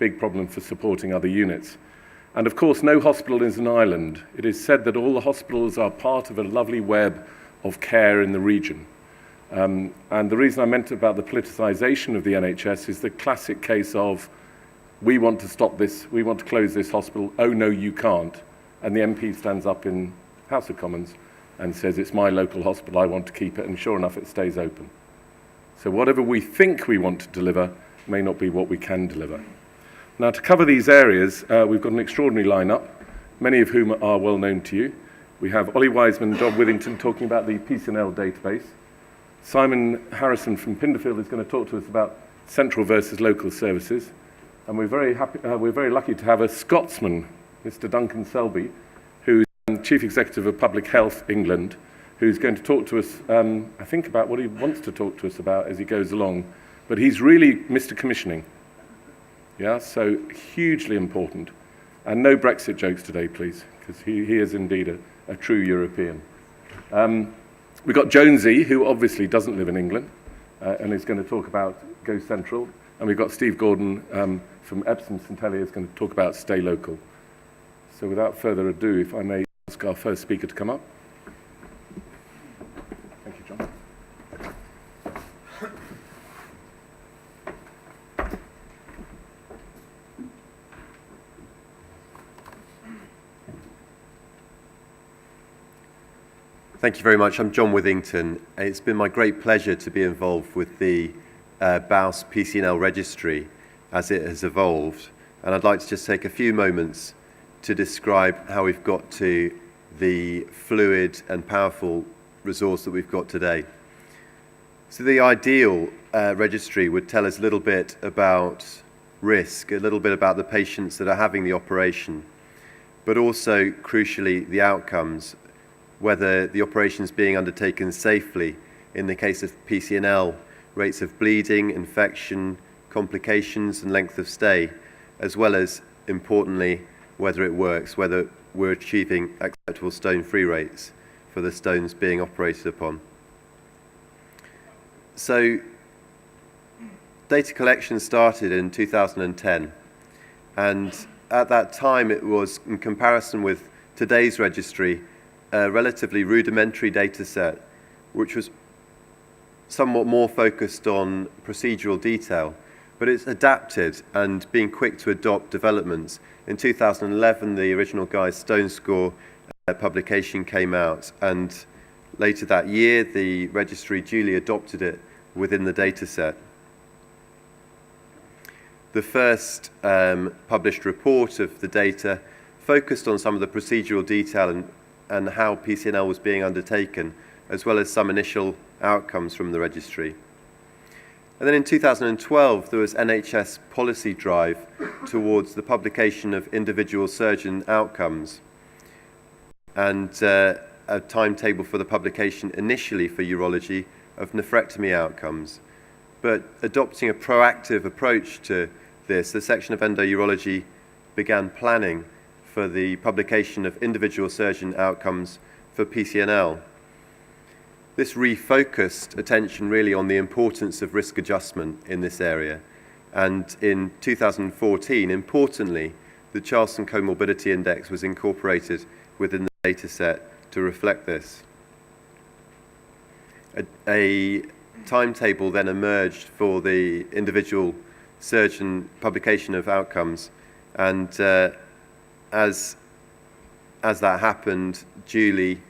big problem for supporting other units. And of course, no hospital is an island. It is said that all the hospitals are part of a lovely web of care in the region. And the reason I meant about the politicisation of the NHS is the classic case of, we want to stop this, we want to close this hospital, oh no you can't. And the MP stands up in House of Commons and says, it's my local hospital, I want to keep it, and sure enough it stays open. So whatever we think we want to deliver may not be what we can deliver. Now, to cover these areas, we've got an extraordinary lineup, many of whom are well known to you. We have Ollie Wiseman and John Withington talking about the PCNL database. Simon Harrison from Pinderfield is going to talk to us about central versus local services. And we're very lucky to have a Scotsman, Mr. Duncan Selby, who's Chief Executive of Public Health England, who's going to talk to us, I think, about what he wants to talk to us about as he goes along. But he's really Mr. Commissioning. Yeah, so hugely important. And no Brexit jokes today, please, because he is indeed a true European. We've got Jonesy, who obviously doesn't live in England, and is going to talk about Go Central. And we've got Steve Gordon from Epsom St Heliers, going to talk about Stay Local. So without further ado, if I may ask our first speaker to come up. Thank you, John. Thank you very much. I'm John Withington. It's been my great pleasure to be involved with the BAUS PCNL registry as it has evolved. And I'd like to just take a few moments to describe how we've got to the fluid and powerful resource that we've got today. So the ideal registry would tell us a little bit about risk, a little bit about the patients that are having the operation, but also, crucially, the outcomes, whether the operation is being undertaken safely. In the case of PCNL, rates of bleeding, infection, complications and length of stay, as well as, importantly, whether it works, whether we're achieving acceptable stone-free rates for the stones being operated upon. So, data collection started in 2010, and at that time it was, in comparison with today's registry, a relatively rudimentary data set, which was somewhat more focused on procedural detail, but it's adapted and being quick to adopt developments. In 2011, the original Guy's Stone Score publication came out, and later that year, the registry duly adopted it within the data set. The first published report of the data focused on some of the procedural detail and how PCNL was being undertaken, as well as some initial outcomes from the registry. And then in 2012, there was NHS policy drive towards the publication of individual surgeon outcomes, and a timetable for the publication initially for urology of nephrectomy outcomes. But adopting a proactive approach to this, the section of endourology began planning for the publication of individual surgeon outcomes for PCNL. This refocused attention really on the importance of risk adjustment in this area. And in 2014, importantly, the Charleston Comorbidity Index was incorporated within the data set to reflect this. A timetable then emerged for the individual surgeon publication of outcomes, and as that happened, duly,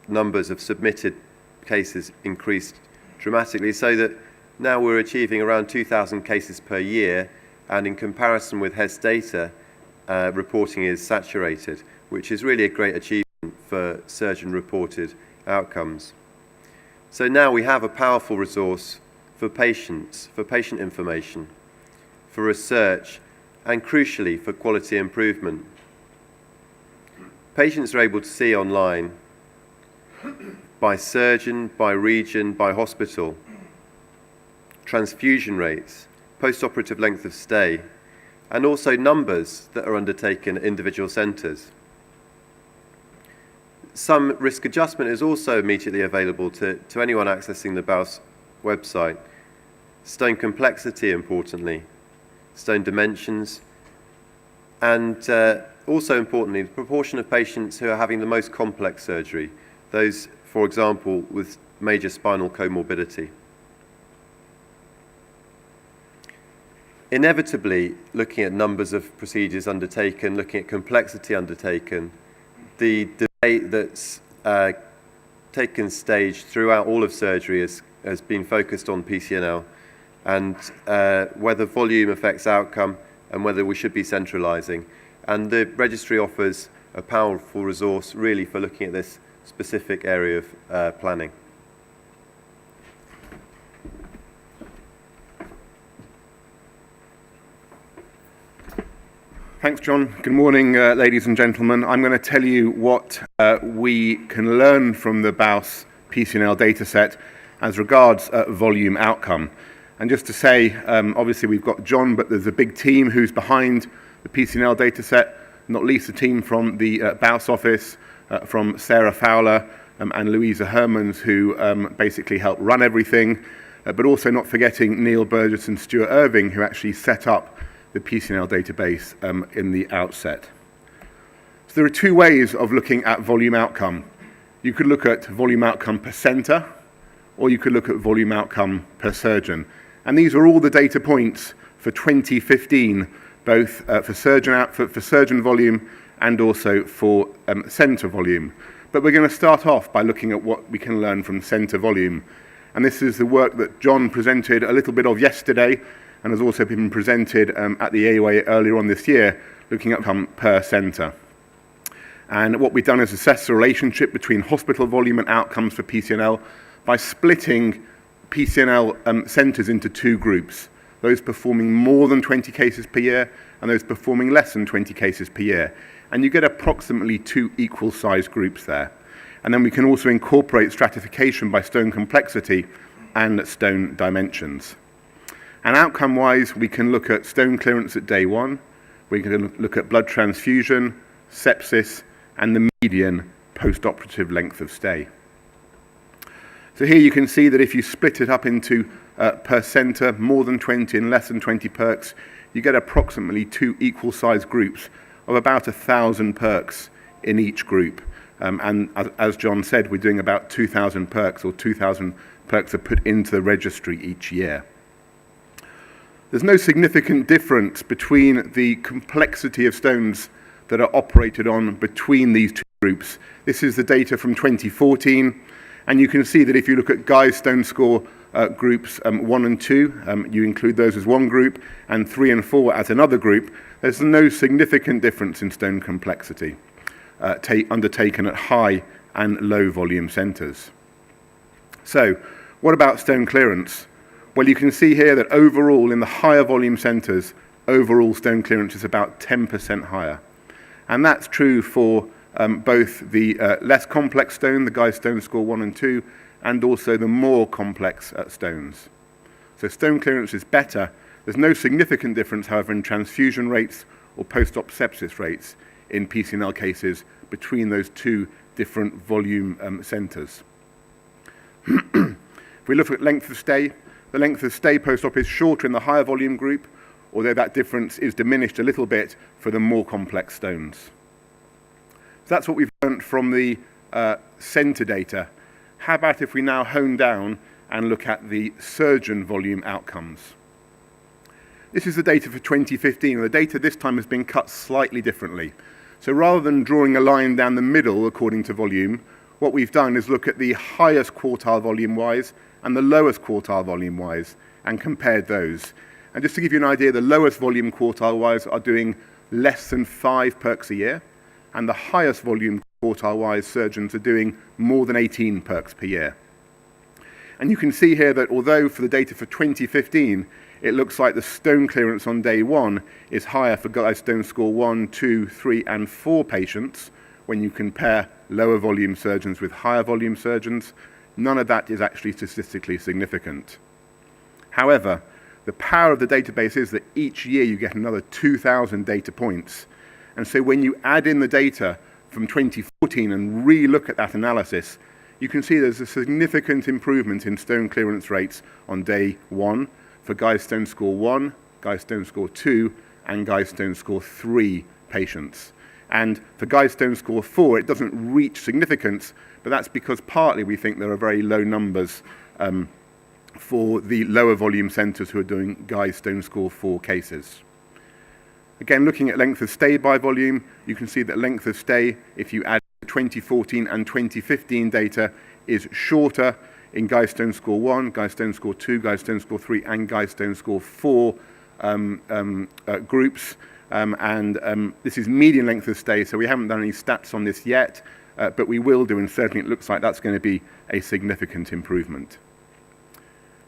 numbers of submitted cases increased dramatically, so that now we're achieving around 2,000 cases per year, and in comparison with HES data, reporting is saturated, which is really a great achievement for surgeon-reported outcomes. So now we have a powerful resource for patients, for patient information, for research, and crucially for quality improvement. Patients are able to see online, by surgeon, by region, by hospital, transfusion rates, post-operative length of stay, and also numbers that are undertaken at individual centres. Some risk adjustment is also immediately available to anyone accessing the BAUS website. Stone complexity, importantly, stone dimensions, And also importantly, the proportion of patients who are having the most complex surgery, those, for example, with major spinal comorbidity. Inevitably, looking at numbers of procedures undertaken, looking at complexity undertaken, the debate that's taken stage throughout all of surgery has been focused on PCNL and whether volume affects outcome and whether we should be centralising. And the registry offers a powerful resource really for looking at this specific area of planning. Thanks, John. Good morning, ladies and gentlemen. I'm going to tell you what we can learn from the BAUS PCNL dataset as regards volume outcome. And just to say, obviously we've got John, but there's a big team who's behind the PCNL dataset, not least the team from the BAUS office, from Sarah Fowler and Louisa Hermans, who basically help run everything, but also not forgetting Neil Burgess and Stuart Irving, who actually set up the PCNL database in the outset. So there are two ways of looking at volume outcome. You could look at volume outcome per centre, or you could look at volume outcome per surgeon. And these are all the data points for 2015, both for surgeon volume and also for centre volume. But we're going to start off by looking at what we can learn from centre volume. And this is the work that John presented a little bit of yesterday, and has also been presented at the AUA earlier on this year, looking at outcome per centre. And what we've done is assess the relationship between hospital volume and outcomes for PCNL by splitting PCNL centres into two groups, those performing more than 20 cases per year and those performing less than 20 cases per year. And you get approximately two equal-sized groups there. And then we can also incorporate stratification by stone complexity and stone dimensions. And outcome-wise, we can look at stone clearance at day one, we can look at blood transfusion, sepsis, and the median post-operative length of stay. So here you can see that if you split it up into per centre, more than 20 and less than 20 perks, you get approximately two equal-sized groups of about 1,000 perks in each group. And as John said, we're doing about 2,000 perks, or 2,000 perks are put into the registry each year. There's no significant difference between the complexity of stones that are operated on between these two groups. This is the data from 2014, and you can see that if you look at Guy's stone score groups 1 and 2, you include those as one group, and 3 and 4 as another group, there's no significant difference in stone complexity undertaken at high and low volume centres. So, what about stone clearance? Well, you can see here that overall, in the higher volume centres, overall stone clearance is about 10% higher. And that's true for both the less complex stone, the Guy's stone score 1 and 2, and also the more complex stones. So stone clearance is better. There's no significant difference, however, in transfusion rates or post-op sepsis rates in PCNL cases between those two different volume centres. If we look at length of stay, the length of stay post-op is shorter in the higher volume group, although that difference is diminished a little bit for the more complex stones. So that's what we've learned from the centre data. How about if we now hone down and look at the surgeon volume outcomes? This is the data for 2015, and the data this time has been cut slightly differently. So rather than drawing a line down the middle according to volume, what we've done is look at the highest quartile volume-wise and the lowest quartile volume-wise, and compared those. And just to give you an idea, the lowest volume quartile-wise are doing less than 5 perks a year, and the highest volume quartile-wise surgeons are doing more than 18 perks per year. And you can see here that although for the data for 2015, it looks like the stone clearance on day one is higher for Guy's stone score 1, 2, 3, and 4 patients when you compare lower volume surgeons with higher volume surgeons. None of that is actually statistically significant. However, the power of the database is that each year you get another 2,000 data points. And so when you add in the data from 2014 and re-look at that analysis, you can see there's a significant improvement in stone clearance rates on day one for Guy's stone score 1, Guy's stone score 2, and Guy's Stone score 3 patients. And for Guy's Stone score 4, it doesn't reach significance, but that's because partly we think there are very low numbers for the lower volume centres who are doing Guy's Stone score 4 cases. Again, looking at length of stay by volume, you can see that length of stay, if you add 2014 and 2015 data, is shorter in Guy's Stone score 1, Guy's Stone score 2, Guy's Stone score 3, and Guy's Stone score 4 groups. This is median length of stay, so we haven't done any stats on this yet, but we will do, and certainly it looks like that's going to be a significant improvement.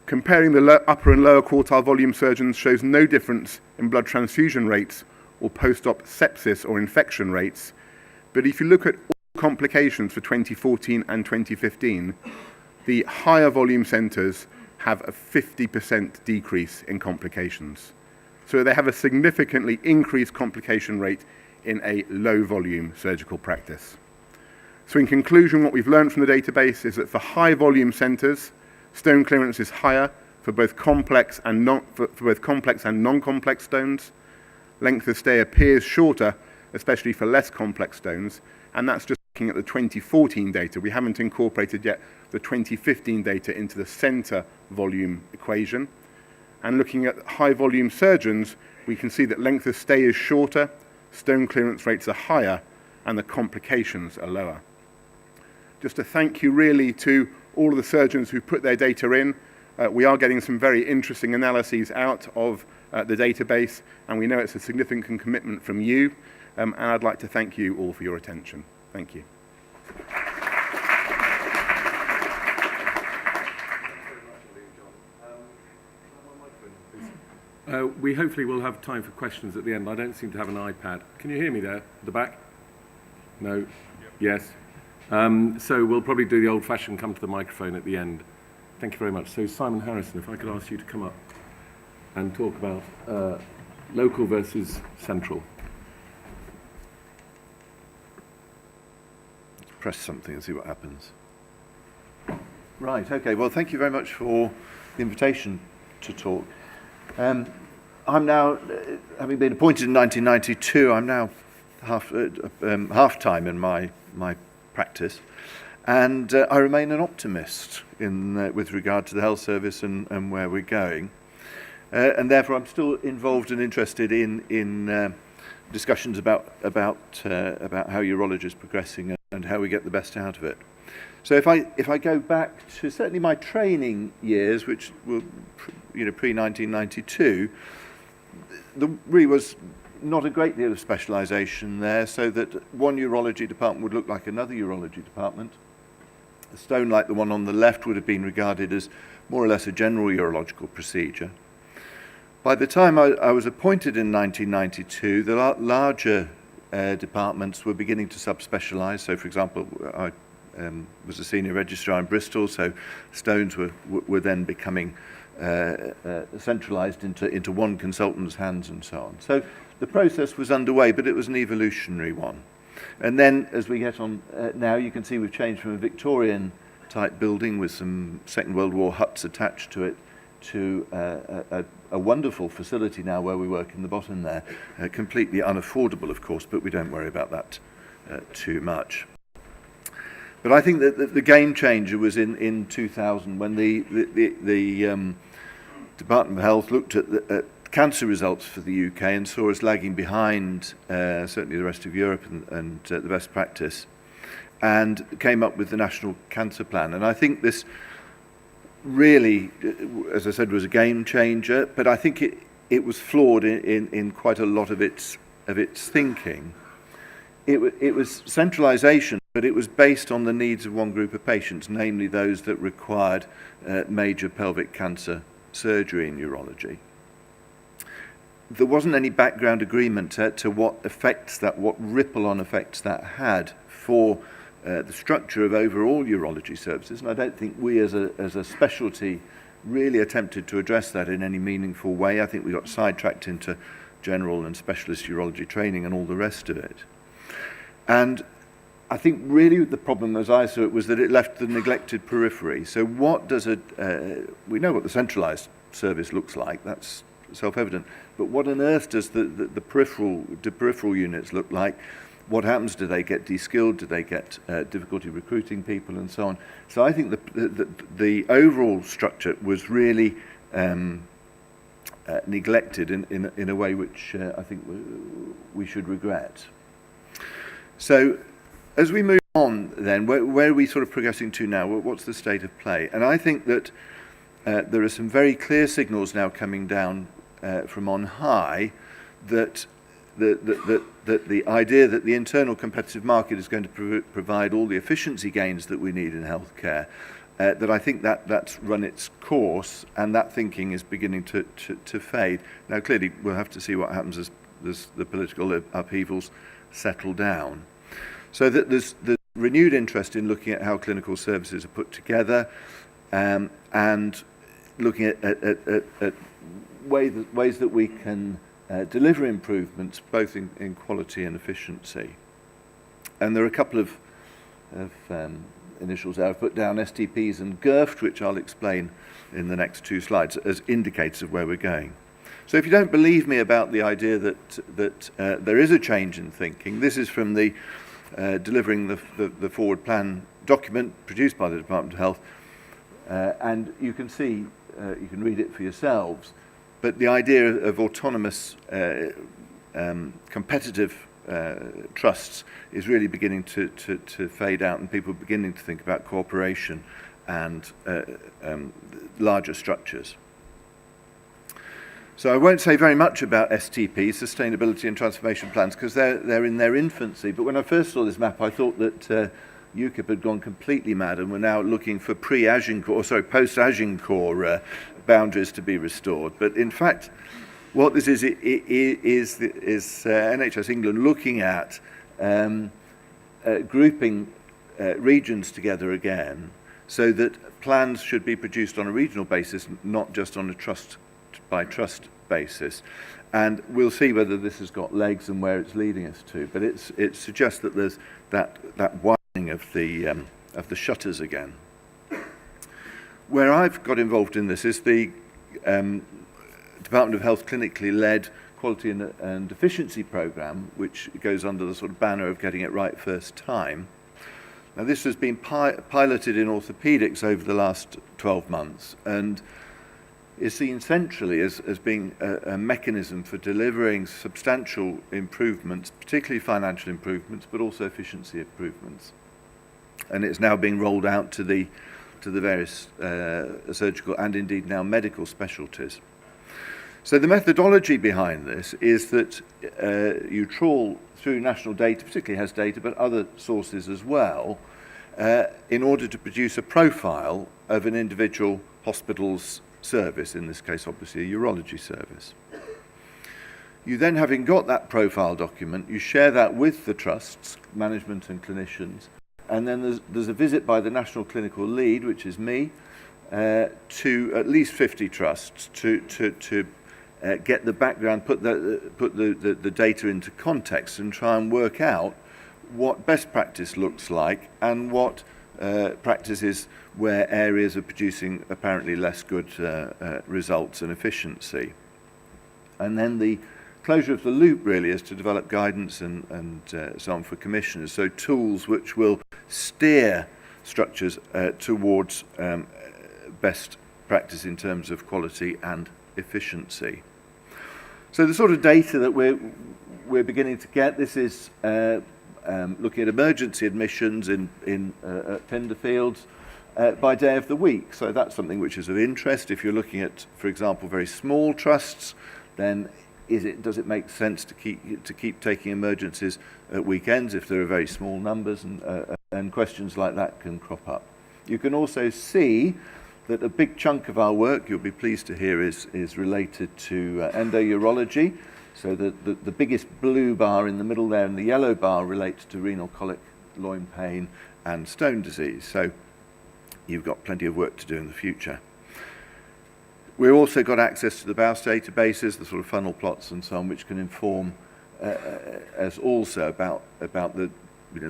Comparing the upper and lower quartile volume surgeons shows no difference in blood transfusion rates or post-op sepsis or infection rates, but if you look at all complications for 2014 and 2015, the higher volume centres have a 50% decrease in complications. So they have a significantly increased complication rate in a low volume surgical practice. So in conclusion, what we've learned from the database is that for high volume centres, stone clearance is higher for both complex and non-complex stones. Length of stay appears shorter, especially for less complex stones, and that's just looking at the 2014 data. We haven't incorporated yet the 2015 data into the centre volume equation. And looking at high volume surgeons, we can see that length of stay is shorter, stone clearance rates are higher, and the complications are lower. Just a thank you really to all of the surgeons who put their data in. We are getting some very interesting analyses out of the database, and we know it's a significant commitment from you, and I'd like to thank you all for your attention. Thank you. We hopefully will have time for questions at the end. I don't seem to have an iPad. Can you hear me there at the back? No? Yep. Yes. So we'll probably do the old-fashioned come to the microphone at the end. Thank you very much. So Simon Harrison, if I could ask you to come up and talk about local versus central. Press something and see what happens. Right, okay. Well, thank you very much for the invitation to talk. I'm now, having been appointed in 1992, I'm now half-time in my practice, and I remain an optimist with regard to the health service and where we're going. And therefore, I'm still involved and interested in discussions about how urology is progressing and how we get the best out of it. So if I go back to certainly my training years, which were pre-1992, there really was not a great deal of specialisation there, so that one urology department would look like another urology department. A stone like the one on the left would have been regarded as more or less a general urological procedure. By the time I was appointed in 1992, the larger departments were beginning to subspecialise. So, for example, I was a senior registrar in Bristol, so stones were then becoming centralised into one consultant's hands and so on. So the process was underway, but it was an evolutionary one. And then as we get on now, you can see we've changed from a Victorian type building with some Second World War huts attached to it to a wonderful facility now where we work in the bottom there. Completely unaffordable, of course, but we don't worry about that too much. But I think that the game changer was in 2000 when the Department of Health looked at cancer results for the UK and saw us lagging behind certainly the rest of Europe and the best practice, and came up with the National Cancer Plan. And I think this really, as I said, was a game changer, but I think it was flawed in quite a lot of its thinking. It was centralisation, but it was based on the needs of one group of patients, namely those that required major pelvic cancer surgery in urology. There wasn't any background agreement to what ripple-on effects that had for the structure of overall urology services, and I don't think we as a specialty really attempted to address that in any meaningful way. I think we got sidetracked into general and specialist urology training and all the rest of it. And I think really the problem, as I saw it, was that it left the neglected periphery. So what does we know what the centralised service looks like. That's self-evident. But what on earth does the peripheral units look like? What happens? Do they get de-skilled? Do they get difficulty recruiting people and so on? So I think the overall structure was really neglected in a way which I think we should regret. So as we move on then, where are we sort of progressing to now? What's the state of play? And I think that there are some very clear signals now coming down from on high that the idea that the internal competitive market is going to provide all the efficiency gains that we need in healthcare, that I think that's run its course, and that thinking is beginning to fade. Now, clearly, we'll have to see what happens as the political upheavals settle down. So that there's renewed interest in looking at how clinical services are put together, and looking at ways that we can deliver improvements both in quality and efficiency. And there are a couple of initials there I've put down, STPs and GERFT, which I'll explain in the next 2 slides as indicators of where we're going. So if you don't believe me about the idea that there is a change in thinking, this is from the delivering the forward plan document produced by the Department of Health, and you can see, you can read it for yourselves, but the idea of autonomous competitive trusts is really beginning to fade out, and people are beginning to think about cooperation and larger structures. So I won't say very much about STP, Sustainability and Transformation Plans, because they're in their infancy. But when I first saw this map, I thought that UKIP had gone completely mad and were now looking for post-Agincourt boundaries to be restored. But in fact, what this is NHS England looking at grouping regions together again, so that plans should be produced on a regional basis, not just on a trust by trust basis. And we'll see whether this has got legs and where it's leading us to. But it suggests that there's that widening of the shutters again. Where I've got involved in this is the Department of Health clinically led quality and efficiency program, which goes under the sort of banner of getting it right first time. Now, this has been piloted in orthopedics over the last 12 months and is seen centrally as being a mechanism for delivering substantial improvements, particularly financial improvements, but also efficiency improvements. And it's now being rolled out to the various surgical and indeed now medical specialties. So the methodology behind this is that you trawl through national data, particularly has data, but other sources as well, in order to produce a profile of an individual hospital's service, in this case obviously a urology service. You then, having got that profile document, you share that with the trusts, management and clinicians, and then there's a visit by the National Clinical Lead, which is me, to at least 50 trusts to get the background, put the data into context and try and work out what best practice looks like and what practices where areas are producing apparently less good results and efficiency. And then the closure of the loop really is to develop guidance and so on for commissioners, so tools which will steer structures towards best practice in terms of quality and efficiency. So the sort of data that we're beginning to get, this is looking at emergency admissions in Pinderfields by day of the week. So that's something which is of interest. If you're looking at, for example, very small trusts, then does it make sense to keep taking emergencies at weekends if there are very small numbers, and questions like that can crop up. You can also see that a big chunk of our work, you'll be pleased to hear, is related to endourology. So the biggest blue bar in the middle there and the yellow bar relates to renal colic, loin pain and stone disease. So you've got plenty of work to do in the future. We've also got access to the BAUS databases, the sort of funnel plots and so on, which can inform us also about the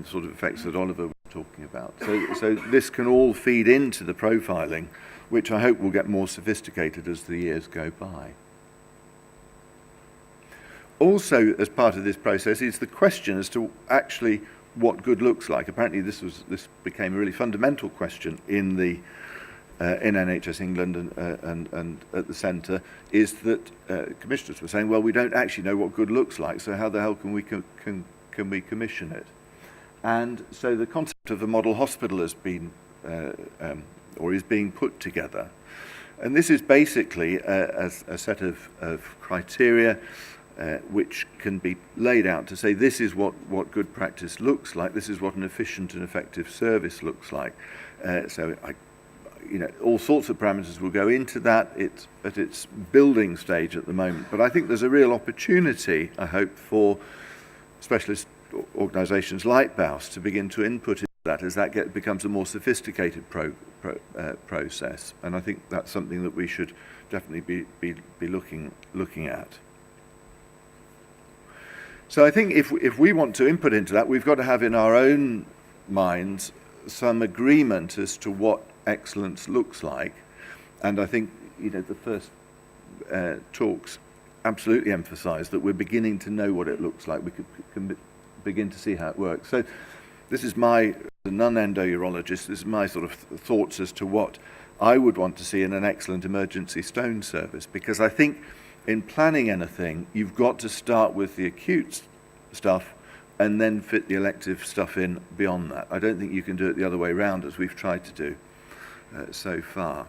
sort of effects that Oliver was talking about. So this can all feed into the profiling, which I hope will get more sophisticated as the years go by. also, as part of this process, is the question as to actually what good looks like. Apparently, this became a really fundamental question in NHS England and at the centre, is that commissioners were saying, well, we don't actually know what good looks like, so how the hell can we commission it? And so the concept of a model hospital has been, or is being put together. And this is basically a set of criteria which can be laid out to say this is what good practice looks like, this is what an efficient and effective service looks like. All sorts of parameters will go into that. It's at its building stage at the moment. But I think there's a real opportunity, I hope, for specialist organisations like BAUS to begin to input into that as that becomes a more sophisticated process. And I think that's something that we should definitely be looking at. So I think if we want to input into that, we've got to have in our own minds some agreement as to what excellence looks like. And I think the first talks absolutely emphasise that we're beginning to know what it looks like. We can begin to see how it works. So this is the non-endourologist, this is my sort of thoughts as to what I would want to see in an excellent emergency stone service, because I think in planning anything, you've got to start with the acute stuff and then fit the elective stuff in beyond that. I don't think you can do it the other way around, as we've tried to do so far.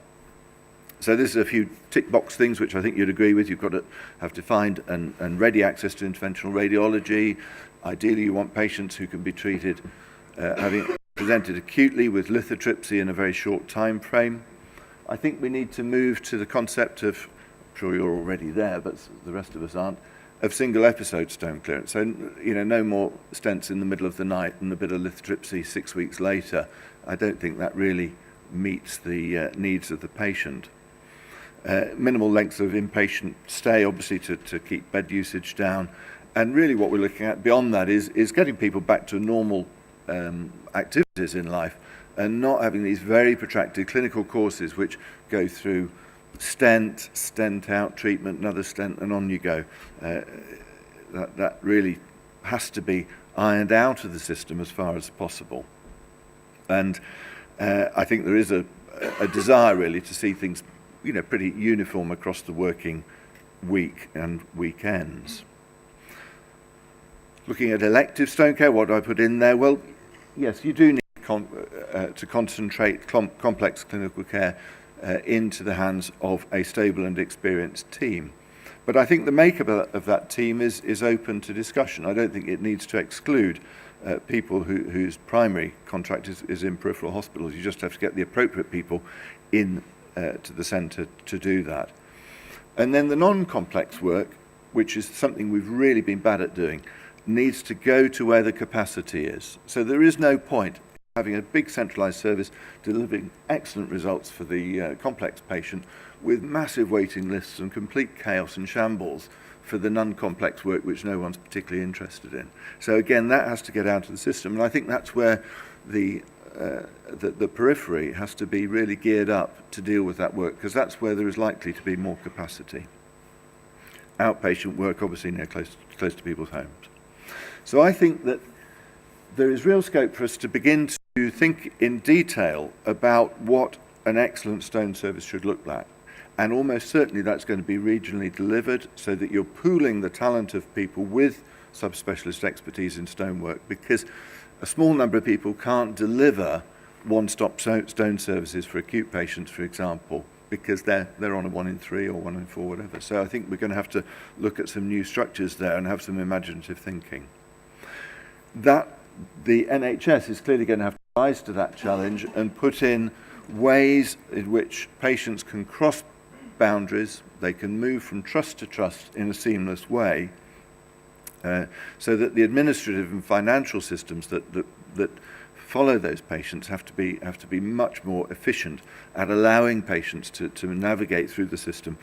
So this is a few tick box things which I think you'd agree with. You've got to have defined and ready access to interventional radiology. Ideally, you want patients who can be treated having presented acutely with lithotripsy in a very short time frame. I think we need to move to the concept of, I'm sure you're already there, but the rest of us aren't, of single episode stone clearance. So, no more stents in the middle of the night and a bit of lithotripsy 6 weeks later. I don't think that really meets the needs of the patient. Minimal lengths of inpatient stay, obviously, to keep bed usage down. And really what we're looking at beyond that is getting people back to normal activities in life and not having these very protracted clinical courses which go through stent out, treatment, another stent, and on you go. That really has to be ironed out of the system as far as possible. And I think there is a desire really to see things pretty uniform across the working week and weekends. Looking at elective stone care, what do I put in there? Well, yes, you do need to concentrate complex clinical care into the hands of a stable and experienced team. But I think the makeup of that team is open to discussion. I don't think it needs to exclude people whose primary contract is in peripheral hospitals. You just have to get the appropriate people in to the centre to do that. And then the non-complex work, which is something we've really been bad at doing, needs to go to where the capacity is. So there is no point having a big centralised service delivering excellent results for the complex patient with massive waiting lists and complete chaos and shambles for the non-complex work which no one's particularly interested in. So again, that has to get out of the system, and I think that's where the periphery has to be really geared up to deal with that work, because that's where there is likely to be more capacity. Outpatient work, obviously, close to people's homes. So I think that there is real scope for us to begin to think in detail about what an excellent stone service should look like. And almost certainly that's going to be regionally delivered so that you're pooling the talent of people with subspecialist expertise in stonework, because a small number of people can't deliver one-stop stone services for acute patients, for example, because they're on a 1 in 3 or 1 in 4, whatever. So I think we're going to have to look at some new structures there and have some imaginative thinking. That the NHS is clearly going to have to rise to that challenge and put in ways in which patients can cross boundaries, they can move from trust to trust in a seamless way, so that the administrative and financial systems that follow those patients have to be much more efficient at allowing patients to navigate through the system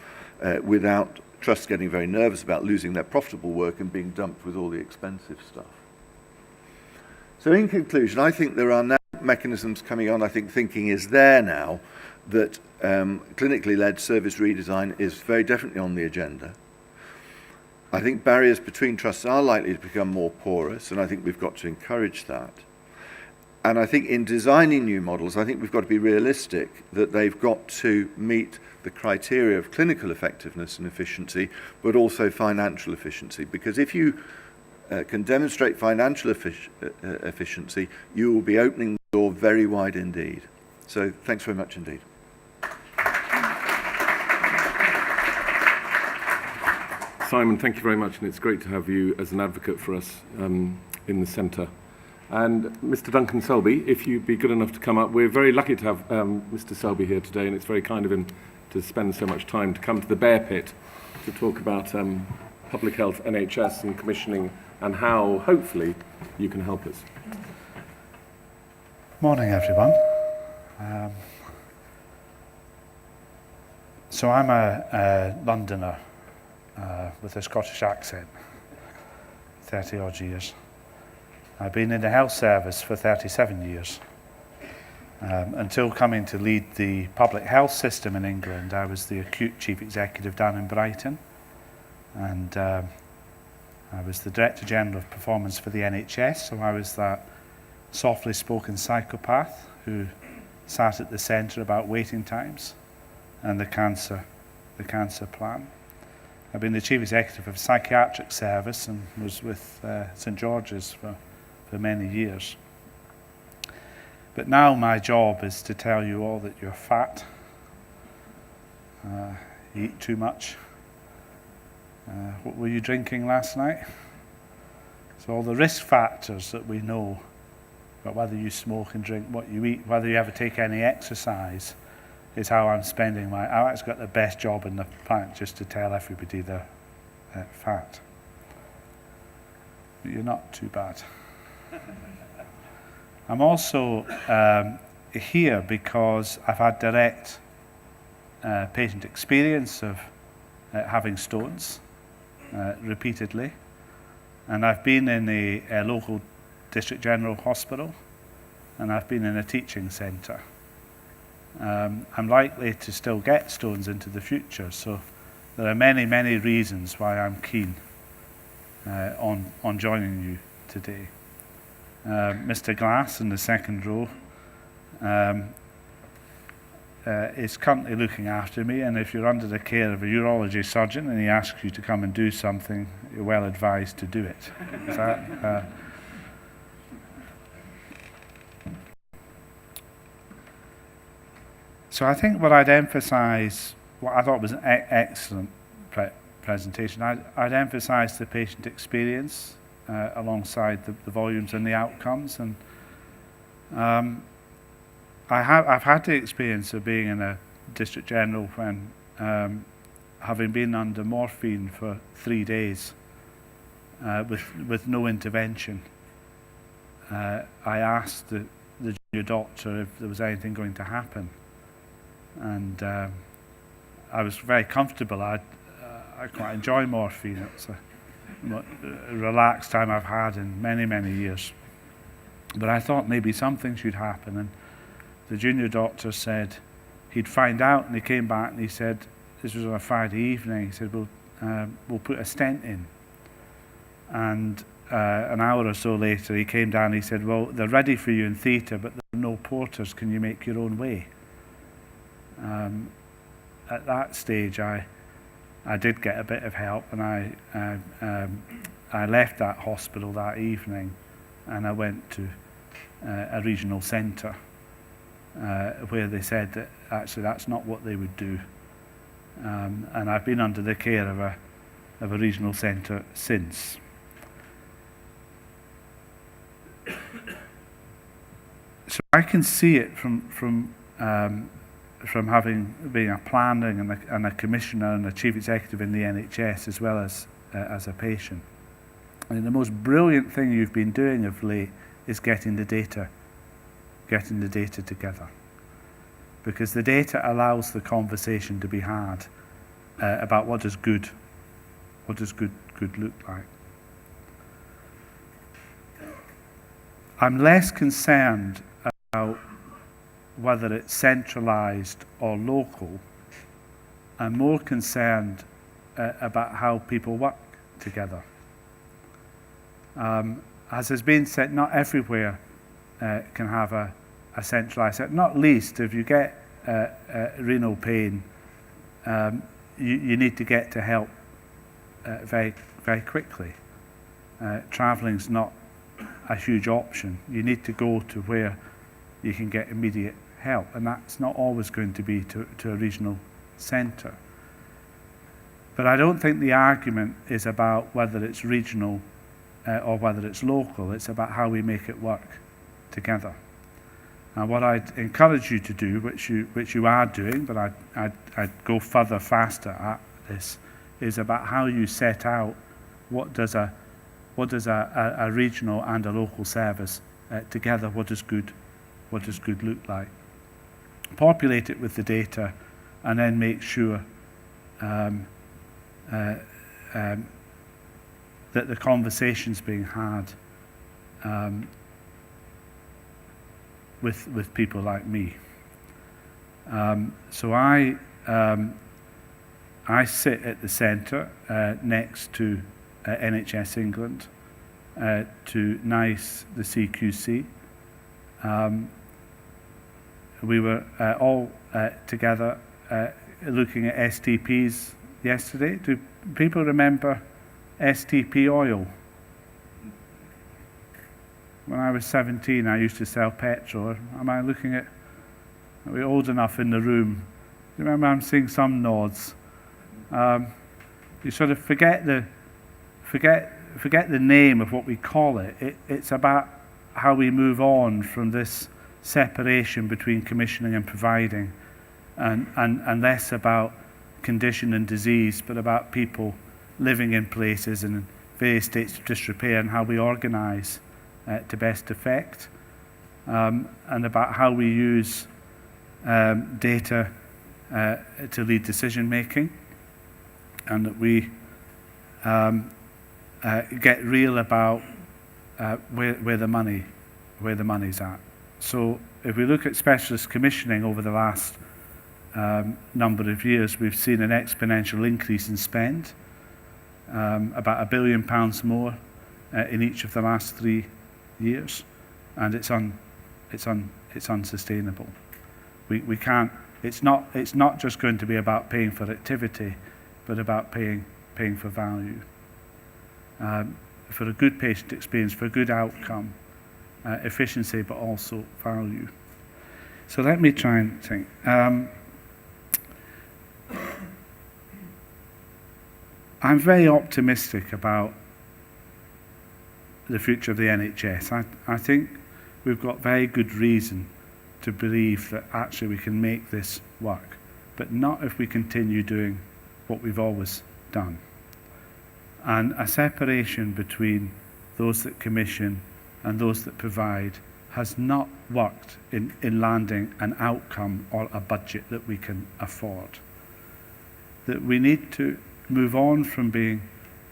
without trusts getting very nervous about losing their profitable work and being dumped with all the expensive stuff. So in conclusion, I think there are now mechanisms coming on. I think thinking is there now that clinically led service redesign is very definitely on the agenda. I think barriers between trusts are likely to become more porous, and I think we've got to encourage that. And I think in designing new models, I think we've got to be realistic that they've got to meet the criteria of clinical effectiveness and efficiency, but also financial efficiency. Because if you can demonstrate financial efficiency, you will be opening the door very wide indeed. So thanks very much indeed. Simon, thank you very much, and it's great to have you as an advocate for us in the centre. And Mr. Duncan Selby, if you'd be good enough to come up. We're very lucky to have Mr. Selby here today, and it's very kind of him to spend so much time to come to the Bear Pit to talk about public health, NHS and commissioning, and how, hopefully, you can help us. Morning, everyone. So I'm a Londoner with a Scottish accent, 30 odd years. I've been in the health service for 37 years. Until coming to lead the public health system in England, I was the acute chief executive down in Brighton, and I was the Director General of Performance for the NHS, so I was that softly spoken psychopath who sat at the centre about waiting times and the cancer plan. I've been the chief executive of psychiatric service and was with St George's for many years. But now my job is to tell you all that you're fat, you eat too much. What were you drinking last night? So all the risk factors that we know about whether you smoke and drink, what you eat, whether you ever take any exercise, is how I'm spending my... I've actually got the best job in the planet just to tell everybody they're fat. But you're not too bad. I'm also here because I've had direct patient experience of having stones repeatedly, and I've been in a local district general hospital, and I've been in a teaching centre. I'm likely to still get stones into the future, so there are many, many reasons why I'm keen on joining you today. Mr. Glass in the second row is currently looking after me, and if you're under the care of a urology surgeon and he asks you to come and do something, you're well advised to do it. Is that, so I think what I'd emphasise, what I thought was an excellent presentation, I'd emphasise the patient experience alongside the volumes and the outcomes. And I've had the experience of being in a district general when, having been under morphine for 3 days with no intervention, I asked the junior doctor if there was anything going to happen. And I was very comfortable. I quite enjoy morphine. It's a relaxed time I've had in many, many years. But I thought maybe something should happen. And the junior doctor said he'd find out, and he came back and he said, this was on a Friday evening, he said, we'll put a stent in. And an hour or so later he came down and he said, well, they're ready for you in theatre, but there are no porters, can you make your own way? At that stage I did get a bit of help, and I left that hospital that evening and I went to a regional centre where they said that actually that's not what they would do. And I've been under the care of a regional centre since. So I can see it from having been a planning and a commissioner and a chief executive in the NHS, as well as a patient. And the most brilliant thing you've been doing of late is getting the data together, because the data allows the conversation to be had about what does good look like. I'm less concerned about whether it's centralised or local. I'm more concerned about how people work together. As has been said, not everywhere can have a centralised set, not least if you get renal pain, you need to get to help very, very quickly. Travelling's not a huge option. You need to go to where you can get immediate help, and that's not always going to be to a regional centre. But I don't think the argument is about whether it's regional or whether it's local. It's about how we make it work together. And what I'd encourage you to do, which you are doing, but I'd go further, faster at this, is about how you set out what does a regional and a local service together, what does good look like. Populate it with the data, and then make sure that the conversations being had with people like me. So I sit at the centre next to NHS England, to NICE, the CQC. We were all together looking at STPs yesterday. Do people remember STP oil? When I was 17, I used to sell petrol. Am I looking at, are we old enough in the room? Do you remember? I'm seeing some nods. You sort of forget the name of what we call it. It's about how we move on from this separation between commissioning and providing, and less about condition and disease, but about people living in places and in various states of disrepair, and how we organise to best effect, and about how we use data to lead decision making, and that we get real about where the money's at. So if we look at specialist commissioning over the last number of years, we've seen an exponential increase in spend, about £1 billion more in each of the last 3 years, and it's unsustainable. We can't. It's not just going to be about paying for activity, but about paying for value, for a good patient experience, for a good outcome, efficiency, but also value. So let me try and think. I'm very optimistic about the future of the NHS. I think we've got very good reason to believe that actually we can make this work, but not if we continue doing what we've always done. And a separation between those that commission and those that provide has not worked in landing an outcome or a budget that we can afford. That we need to move on from being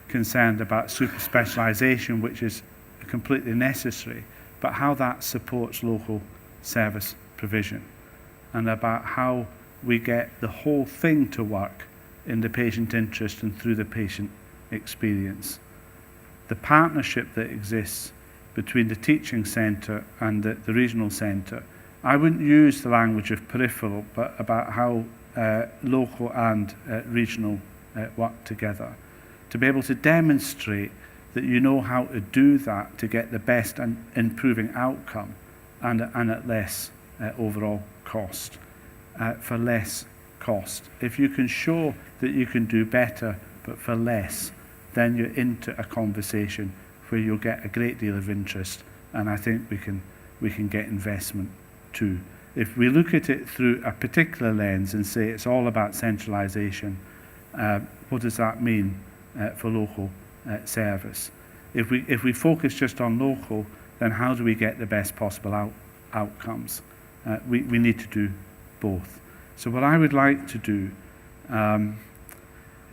concerned about super specialisation, which is completely necessary, but how that supports local service provision, and about how we get the whole thing to work in the patient interest and through the patient experience. The partnership that exists between the teaching centre and the regional centre, I wouldn't use the language of peripheral, but about how local and regional work together, to be able to demonstrate that you know how to do that to get the best and improving outcome, and at less overall cost, for less cost. If you can show that you can do better but for less, then you're into a conversation where you'll get a great deal of interest, and I think we can get investment too. If we look at it through a particular lens and say it's all about centralisation, what does that mean for local service? If we focus just on local, then how do we get the best possible outcomes? We need to do both. So what I would like to do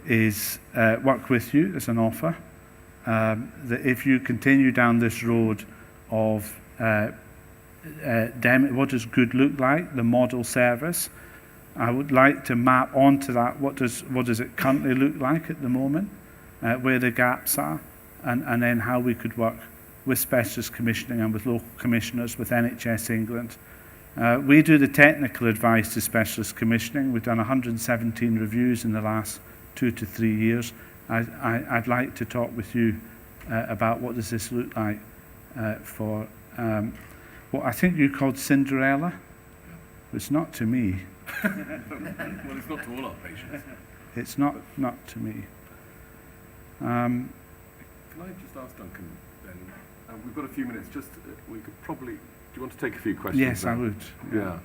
is work with you as an offer, that if you continue down this road of what does good look like, the model service, I would like to map onto that what does it currently look like at the moment, where the gaps are, and then how we could work with specialist commissioning and with local commissioners, with NHS England. We do the technical advice to specialist commissioning. We've done 117 reviews in the last 2 to 3 years. I'd like to talk with you about what does this look like for what I think you called Cinderella. It's not to me. Well, it's not to all our patients. It's not to me. Can I just ask Duncan then? We've got a few minutes. Just we could probably. Do you want to take a few questions? Yes, now? I would. Yeah.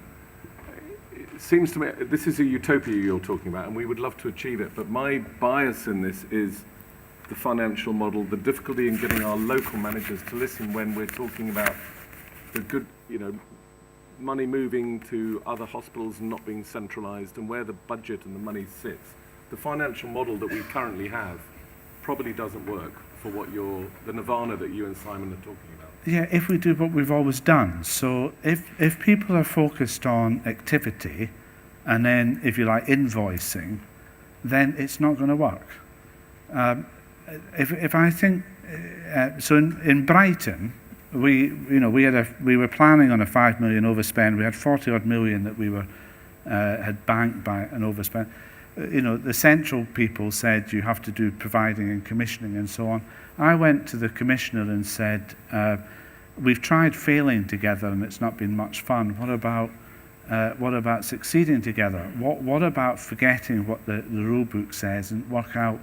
It seems to me this is a utopia you're talking about, and we would love to achieve it. But my bias in this is the financial model, the difficulty in getting our local managers to listen when we're talking about the good, money moving to other hospitals and not being centralised, and where the budget and the money sits. The financial model that we currently have probably doesn't work for what the nirvana that you and Simon are talking about. Yeah, if we do what we've always done. So if people are focused on activity and then, if you like, invoicing, then it's not going to work. If I think, so in Brighton, we were planning on a 5 million overspend. We had 40 odd million that we had banked by an overspend. The central people said you have to do providing and commissioning and so on. I went to the commissioner and said, we've tried failing together and it's not been much fun. What about succeeding together? What about forgetting what the rule book says and work out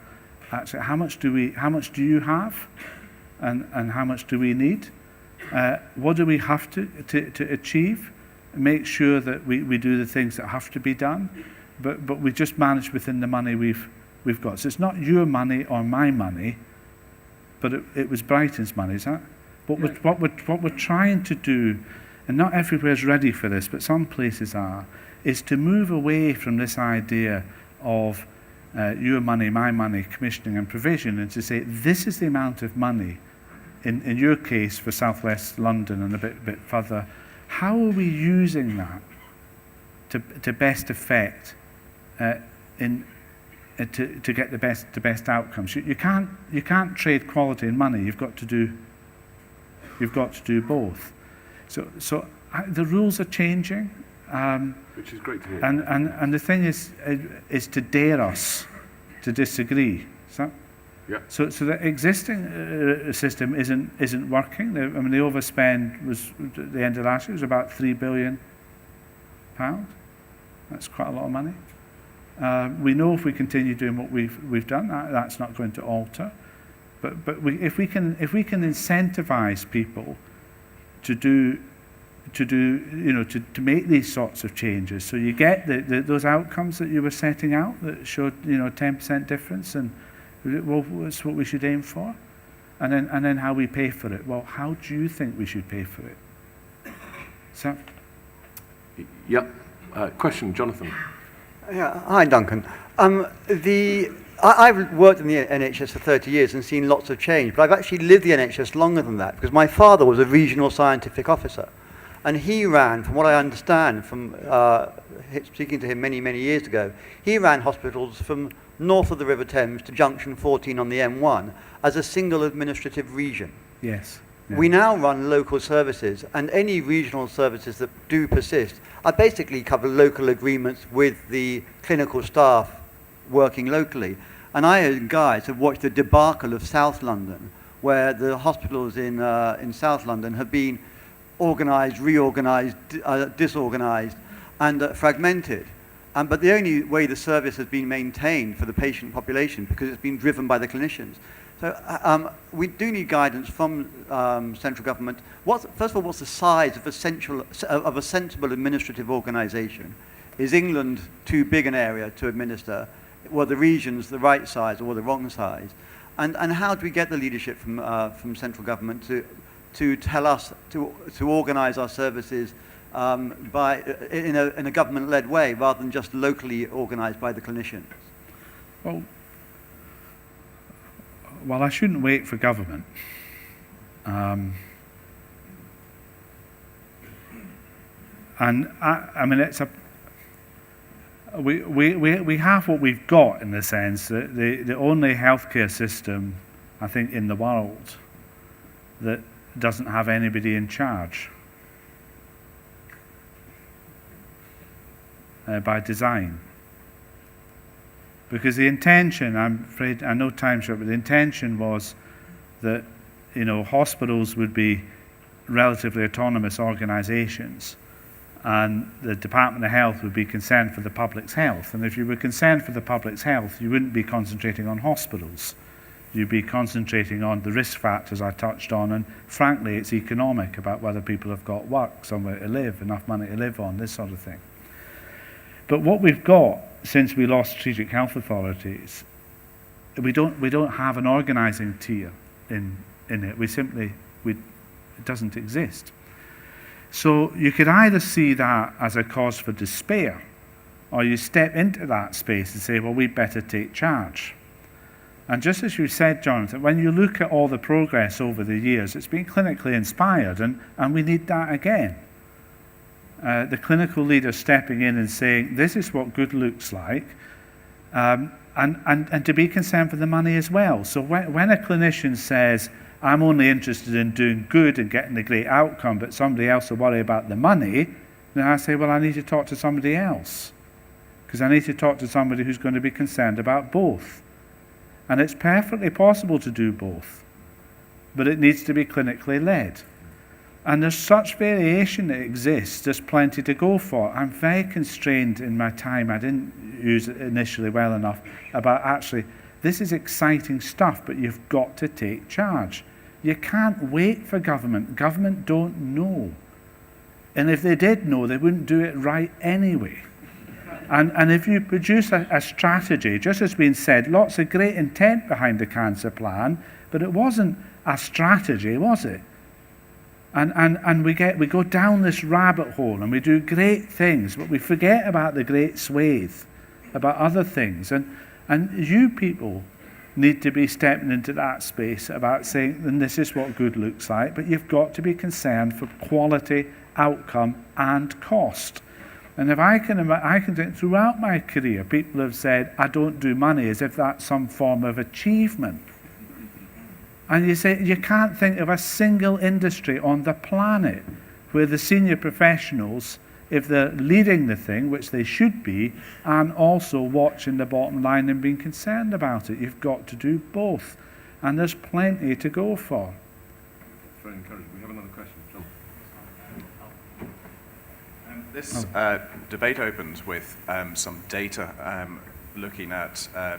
actually how much do you have and how much do we need? What do we have to achieve? Make sure that we do the things that have to be done, but we just manage within the money we've got. So it's not your money or my money, but it was Brighton's money, is that? What we're trying to do, and not everywhere is ready for this, but some places are, is to move away from this idea of your money, my money, commissioning and provision, and to say this is the amount of money, in your case for Southwest London and a bit further. How are we using that to best effect to get the best outcomes? You can't trade quality and money. You've got to do both. So the rules are changing, which is great to hear. And the thing is to dare us to disagree. Yeah. So the existing system isn't working. The overspend was at the end of last year was about £3 billion. That's quite a lot of money. We know if we continue doing what we've done, that's not going to alter. But if we can incentivize people to make these sorts of changes, so you get those outcomes that you were setting out that showed 10% difference, and well, that's what we should aim for, and then how we pay for it. Well, how do you think we should pay for it? So. Yep. Question, Jonathan. Yeah. Hi, Duncan. I've worked in the NHS for 30 years and seen lots of change, but I've actually lived the NHS longer than that because my father was a regional scientific officer, and he ran, from what I understand from speaking to him many, many years ago, he ran hospitals from north of the River Thames to Junction 14 on the M1 as a single administrative region. Yes. Yeah. We now run local services, and any regional services that do persist are basically cover local agreements with the clinical staff working locally. And I, as guys, have watched the debacle of South London, where the hospitals in South London have been organised, reorganised, disorganised, and fragmented. But the only way the service has been maintained for the patient population, because it's been driven by the clinicians. So we do need guidance from central government. First of all, what's the size of a sensible administrative organisation? Is England too big an area to administer? Were the regions the right size or the wrong size? And how do we get the leadership from central government to tell us to organise our services in a government-led way rather than just locally organised by the clinicians? Well, I shouldn't wait for government. And I mean, we have what we've got, in the sense that the only healthcare system, I think, in the world that doesn't have anybody in charge by design. Because the intention, I'm afraid, I know time's short, but the intention was that, you know, hospitals would be relatively autonomous organisations, and the Department of Health would be concerned for the public's health. And if you were concerned for the public's health, you wouldn't be concentrating on hospitals. You'd be concentrating on the risk factors I touched on, and frankly, it's economic, about whether people have got work, somewhere to live, enough money to live on, this sort of thing. But what we've got since we lost strategic health authorities, we don't have an organising tier in it. It doesn't exist. So you could either see that as a cause for despair, or you step into that space and say, well, we'd better take charge. And just as you said, Jonathan, when you look at all the progress over the years, it's been clinically inspired, and we need that again. The clinical leader stepping in and saying, this is what good looks like, and to be concerned for the money as well. So when a clinician says, I'm only interested in doing good and getting a great outcome, but somebody else will worry about the money, then I say, well, I need to talk to somebody else, because I need to talk to somebody who's going to be concerned about both. And it's perfectly possible to do both, but it needs to be clinically led. And there's such variation that exists, there's plenty to go for. I'm very constrained in my time, I didn't use it initially well enough, about actually, this is exciting stuff, but you've got to take charge. You can't wait for government. Government don't know. And if they did know, they wouldn't do it right anyway. And if you produce a strategy, just as been said, lots of great intent behind the cancer plan, but it wasn't a strategy, was it? And we go down this rabbit hole, and we do great things, but we forget about the great swathe, about other things. And you people need to be stepping into that space about saying, and this is what good looks like, but you've got to be concerned for quality, outcome, and cost. And if I can think, throughout my career, people have said, I don't do money, as if that's some form of achievement. And you say, you can't think of a single industry on the planet where the senior professionals, if they're leading the thing, which they should be, and also watching the bottom line and being concerned about it. You've got to do both. And there's plenty to go for. Very encouraging. We have another question. John. This debate opens with some data looking at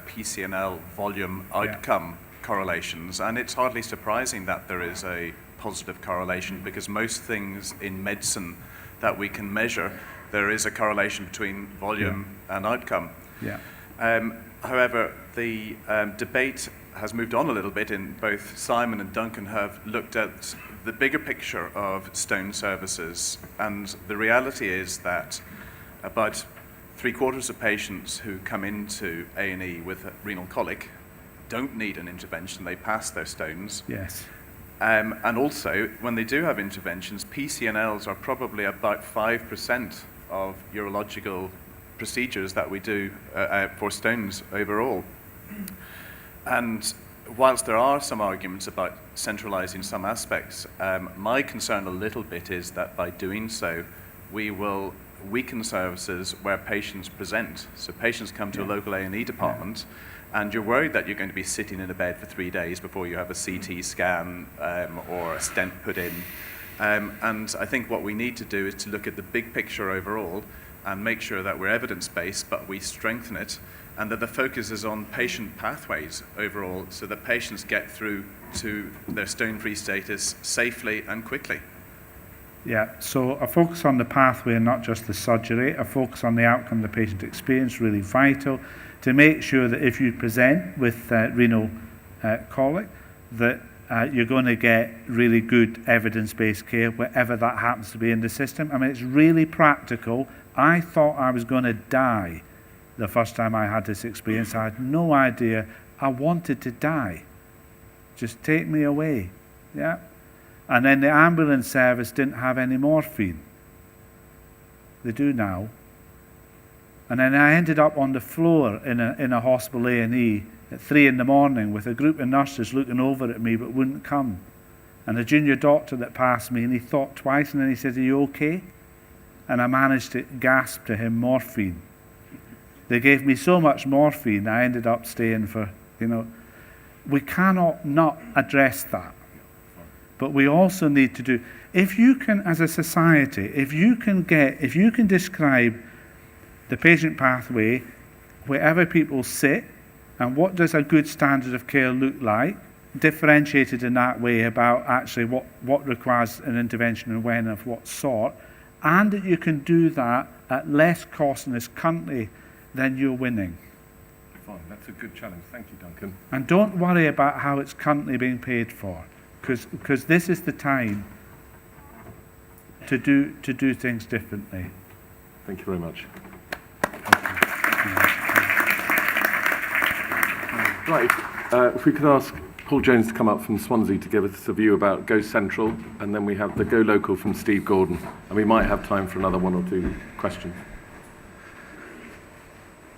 PCNL volume outcome correlations, and it's hardly surprising that there is a positive correlation, because most things in medicine that we can measure, there is a correlation between volume and outcome. Yeah. However, the debate has moved on a little bit, in both Simon and Duncan have looked at the bigger picture of stone services, and the reality is that about 3/4 of patients who come into A&E with a renal colic don't need an intervention, they pass their stones. Yes. And also, when they do have interventions, PCNLs are probably about 5% of urological procedures that we do for stones overall. And whilst there are some arguments about centralising some aspects, my concern a little bit is that by doing so, we will weaken services where patients present. So patients come to a local A&E department, and you're worried that you're going to be sitting in a bed for 3 days before you have a CT scan or a stent put in. And I think what we need to do is to look at the big picture overall and make sure that we're evidence-based, but we strengthen it, and that the focus is on patient pathways overall, so that patients get through to their stone-free status safely and quickly. Yeah, so a focus on the pathway and not just the surgery, a focus on the outcome the patient experience, really vital, to make sure that if you present with renal colic, that you're going to get really good evidence-based care wherever that happens to be in the system. I mean, it's really practical. I thought I was going to die the first time I had this experience. I had no idea. I wanted to die. Just take me away. Yeah. And then the ambulance service didn't have any morphine. They do now. And then I ended up on the floor in a hospital A&E at 3 in the morning with a group of nurses looking over at me but wouldn't come. And a junior doctor that passed me, and he thought twice, and then he said, "Are you okay?" And I managed to gasp to him, "Morphine." They gave me so much morphine, I ended up staying for, we cannot not address that. But we also need to do, if you can, as a society, if you can describe the patient pathway, wherever people sit, and what does a good standard of care look like, differentiated in that way about actually what requires an intervention and when, of what sort, and that you can do that at less cost in this country, then you're winning. Fine, that's a good challenge. Thank you, Duncan. And don't worry about how it's currently being paid for, because this is the time to do things differently. Thank you very much. Right, if we could ask Paul Jones to come up from Swansea to give us a view about Go Central, and then we have the Go Local from Steve Gordon, and we might have time for another 1 or 2 questions.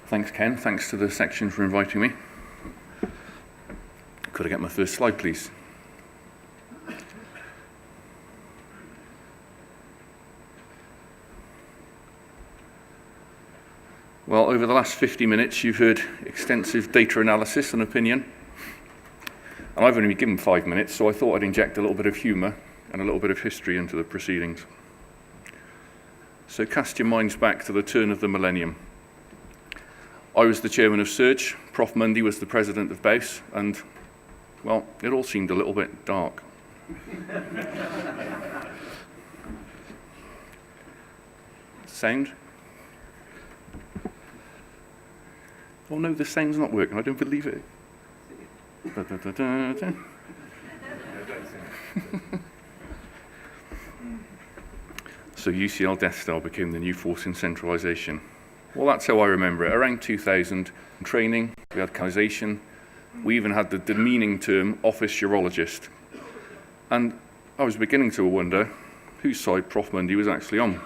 Thanks, Ken. Thanks to the section for inviting me. Could I get my first slide, please? Well, over the last 50 minutes, you've heard extensive data analysis and opinion. And I've only been given 5 minutes, so I thought I'd inject a little bit of humour and a little bit of history into the proceedings. So cast your minds back to the turn of the millennium. I was the chairman of Surge, Prof Mundy was the president of BAUS, and, well, it all seemed a little bit dark. Sound? Oh no, the sound's not working, I don't believe it. Da, da, da, da, da. So UCL Death Star became the new force in centralisation. Well, that's how I remember it. Around 2000, training, we had canalisation, we even had the demeaning term office urologist. And I was beginning to wonder whose side Prof Mundy was actually on.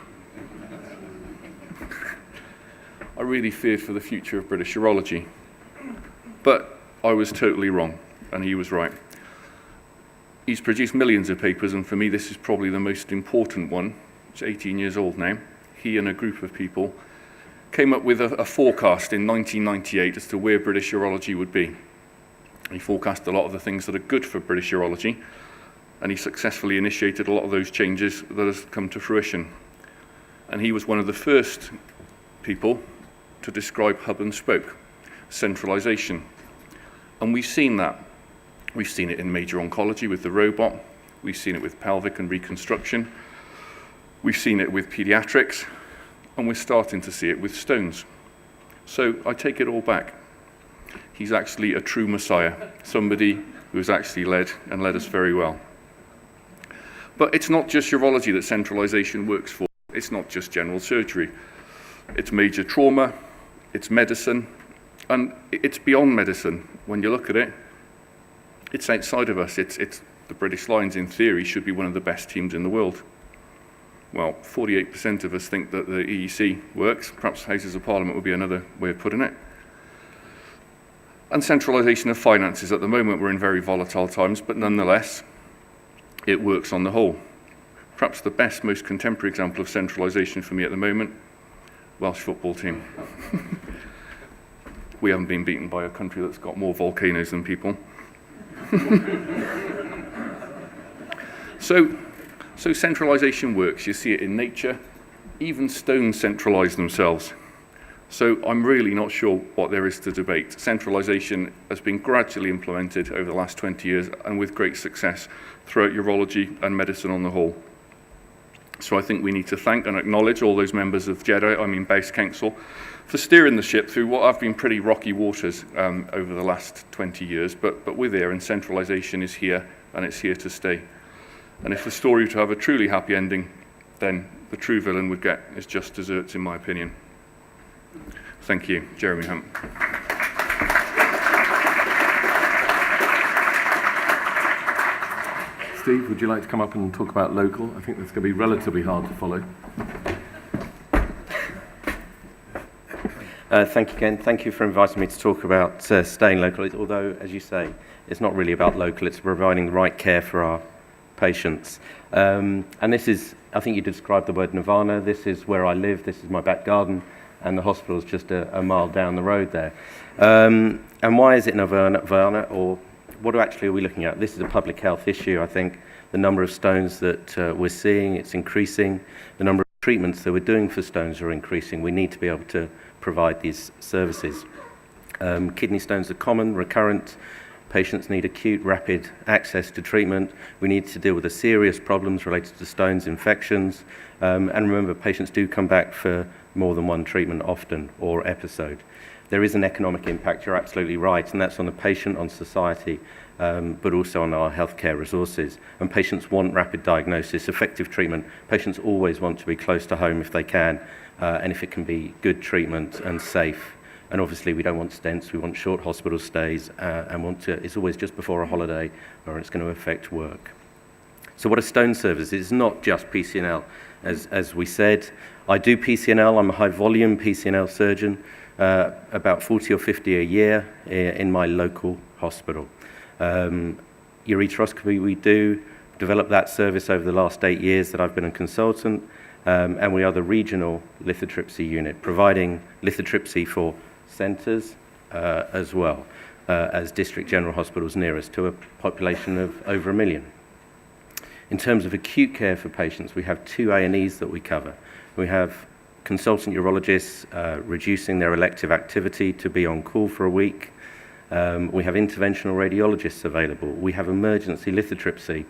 I really feared for the future of British urology. But I was totally wrong, and he was right. He's produced millions of papers, and for me this is probably the most important one. It's 18 years old now. He and a group of people came up with a forecast in 1998 as to where British urology would be. He forecast a lot of the things that are good for British urology, and he successfully initiated a lot of those changes that has come to fruition. And he was one of the first people to describe hub and spoke, centralisation. And we've seen that. We've seen it in major oncology with the robot. We've seen it with pelvic and reconstruction. We've seen it with paediatrics. And we're starting to see it with stones. So I take it all back. He's actually a true messiah, somebody who has actually led us very well. But it's not just urology that centralisation works for. It's not just general surgery. It's major trauma, it's medicine, and it's beyond medicine. When you look at it, it's outside of us. It's the British Lions, in theory, should be one of the best teams in the world. Well, 48% of us think that the EEC works. Perhaps Houses of Parliament would be another way of putting it. And centralisation of finances. At the moment, we're in very volatile times, but nonetheless, it works on the whole. Perhaps the best, most contemporary example of centralisation for me at the moment, Welsh football team. We haven't been beaten by a country that's got more volcanoes than people. So centralisation works. You see it in nature. Even stones centralise themselves. So I'm really not sure what there is to debate. Centralisation has been gradually implemented over the last 20 years and with great success throughout urology and medicine on the whole. So I think we need to thank and acknowledge all those members of BAUS Council for steering the ship through what have been pretty rocky waters over the last 20 years. But we're there, and centralisation is here, and it's here to stay. And if the story were to have a truly happy ending, then the true villain would get his just desserts, in my opinion. Thank you. Jeremy Hunt. Steve, would you like to come up and talk about local? I think that's going to be relatively hard to follow. Thank you, Ken. Thank you for inviting me to talk about staying local, although, as you say, it's not really about local, it's providing the right care for our patients. And this is, I think you described the word nirvana. This is where I live, this is my back garden, and the hospital is just a mile down the road there. And why is it nirvana, or what actually are we looking at? This is a public health issue, I think. The number of stones that we're seeing, it's increasing. The number of treatments that we're doing for stones are increasing. We need to be able to provide these services. Kidney stones are common, recurrent. Patients need acute, rapid access to treatment. We need to deal with the serious problems related to stones, infections. And remember, patients do come back for more than one treatment often or episode. There is an economic impact, you're absolutely right, and that's on the patient, on society, but also on our healthcare resources. And patients want rapid diagnosis, effective treatment. Patients always want to be close to home if they can, and if it can be good treatment and safe. And obviously we don't want stents, we want short hospital stays, and it's always just before a holiday or it's going to affect work. So what are stone services? It's not just PCNL, as we said. I do PCNL, I'm a high volume PCNL surgeon, about 40 or 50 a year in my local hospital. Ureteroscopy we do, developed that service over the last 8 years that I've been a consultant, and we are the regional lithotripsy unit, providing lithotripsy for centres as well as district general hospitals near us, to a population of over 1 million. In terms of acute care for patients, we have 2 A&Es that we cover. We have consultant urologists reducing their elective activity to be on call for a week. We have interventional radiologists available. We have emergency lithotripsy,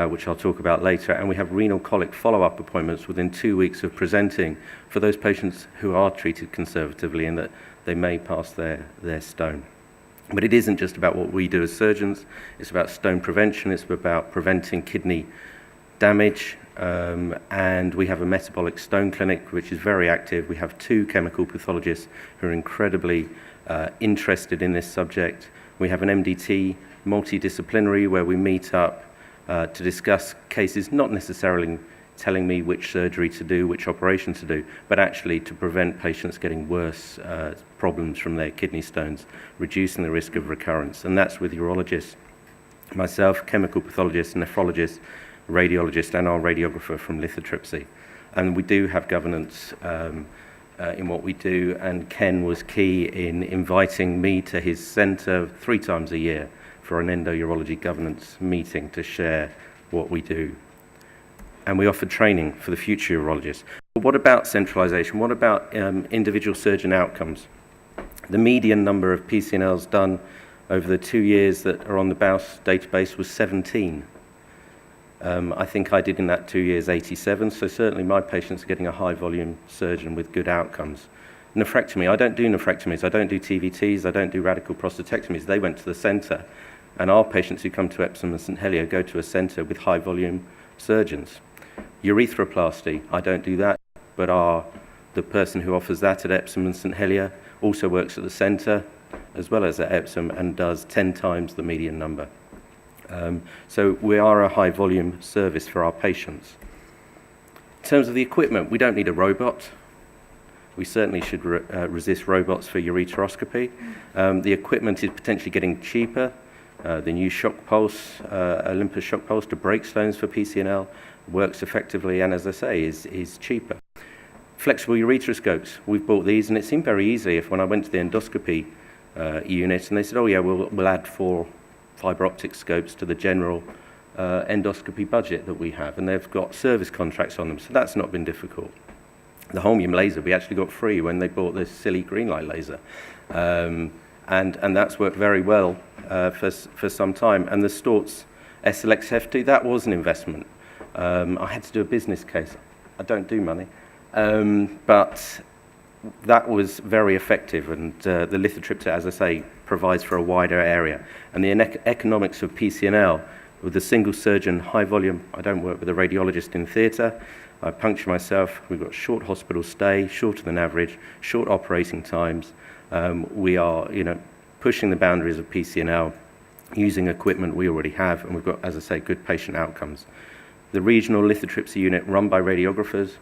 which I'll talk about later, and we have renal colic follow-up appointments within 2 weeks of presenting for those patients who are treated conservatively and that they may pass their stone. But it isn't just about what we do as surgeons, it's about stone prevention, it's about preventing kidney damage, and we have a metabolic stone clinic which is very active. We have 2 chemical pathologists who are incredibly interested in this subject. We have an MDT multidisciplinary where we meet up to discuss cases, not necessarily telling me which surgery to do, which operation to do, but actually to prevent patients getting worse problems from their kidney stones, reducing the risk of recurrence. And that's with urologists, myself, chemical pathologist, nephrologist, radiologist, and our radiographer from lithotripsy. And we do have governance in what we do, and Ken was key in inviting me to his centre 3 times a year for an endourology governance meeting to share what we do. And we offer training for the future urologists. But what about centralisation? What about individual surgeon outcomes? The median number of PCNLs done over the 2 years that are on the BAUS database was 17. I think I did in that 2 years 87, so certainly my patients are getting a high volume surgeon with good outcomes. Nephrectomy, I don't do nephrectomies, I don't do TVTs, I don't do radical prostatectomies. They went to the centre, and our patients who come to Epsom and St Helier go to a centre with high volume surgeons. Urethroplasty, I don't do that, but the person who offers that at Epsom and St Helier also works at the centre as well as at Epsom and does 10 times the median number. So we are a high volume service for our patients. In terms of the equipment, we don't need a robot. We certainly should resist robots for ureteroscopy. The equipment is potentially getting cheaper. The new shock pulse, Olympus shock pulse to break stones for PCNL works effectively, and as I say, is cheaper. Flexible ureteroscopes, we've bought these, and it seemed very easy when I went to the endoscopy unit, and they said, oh yeah, we'll add 4 fibre optic scopes to the general endoscopy budget that we have, and they've got service contracts on them, so that's not been difficult. The holmium laser we actually got free when they bought this silly green light laser, and that's worked very well for some time. And the Storz SLX Hefty, that was an investment. I had to do a business case. I don't do money, but that was very effective, and the lithotripsy, as I say, provides for a wider area. And the economics of PCNL, with a single surgeon, high volume, I don't work with a radiologist in theatre, I puncture myself, we've got short hospital stay, shorter than average, short operating times. We are, pushing the boundaries of PCNL, using equipment we already have, and we've got, as I say, good patient outcomes. The regional lithotripsy unit run by radiographers,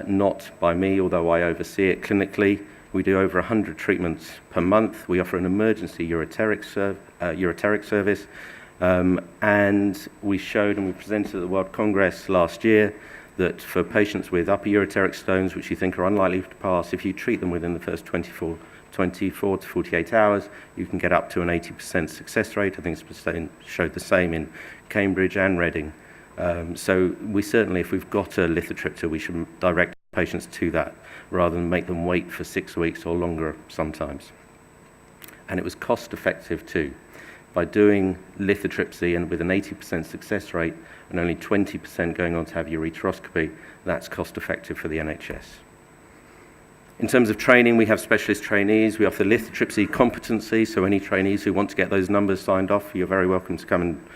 not by me, although I oversee it clinically, We do over 100 treatments per month. We offer an emergency ureteric service. And we showed and we presented at the World Congress last year that for patients with upper ureteric stones, which you think are unlikely to pass, if you treat them within the first 24 to 48 hours, you can get up to an 80% success rate. I think it's showed the same in Cambridge and Reading. So we certainly, if we've got a lithotripsy, we should direct patients to that rather than make them wait for 6 weeks or longer sometimes. And it was cost effective too. By doing lithotripsy and with an 80% success rate and only 20% going on to have ureteroscopy, that's cost effective for the NHS. In terms of training, we have specialist trainees. We offer lithotripsy competency, so any trainees who want to get those numbers signed off, you're very welcome to come and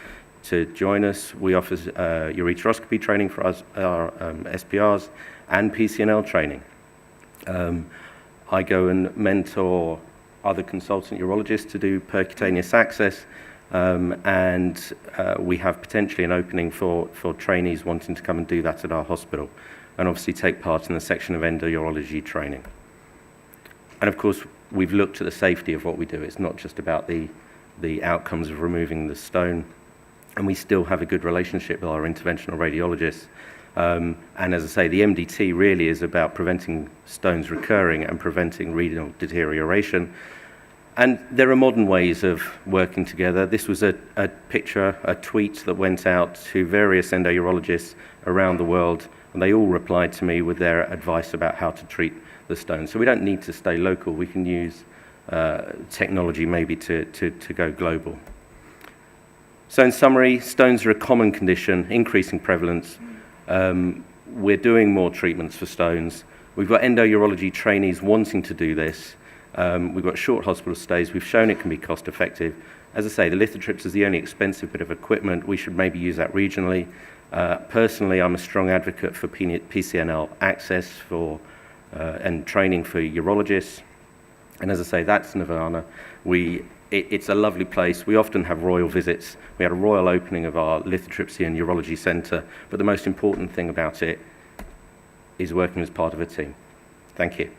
to join us. We offer ureteroscopy training for our SPRs and PCNL training. I go and mentor other consultant urologists to do percutaneous access, and we have potentially an opening for trainees wanting to come and do that at our hospital, and obviously take part in the section of endourology training. And of course, we've looked at the safety of what we do. It's not just about the outcomes of removing the stone, and we still have a good relationship with our interventional radiologists. And as I say, the MDT really is about preventing stones recurring and preventing renal deterioration. And there are modern ways of working together. This was a picture, a tweet that went out to various endourologists around the world, and they all replied to me with their advice about how to treat the stones. So we don't need to stay local. We can use technology maybe to go global. So in summary, stones are a common condition, increasing prevalence. We're doing more treatments for stones. We've got endourology trainees wanting to do this. We've got short hospital stays. We've shown it can be cost effective. As I say, the lithotripsy is the only expensive bit of equipment. We should maybe use that regionally. Personally, I'm a strong advocate for PCNL access for and training for urologists. And as I say, that's Nirvana. It's a lovely place. We often have royal visits. We had a royal opening of our lithotripsy and urology centre, but the most important thing about it is working as part of a team. Thank you.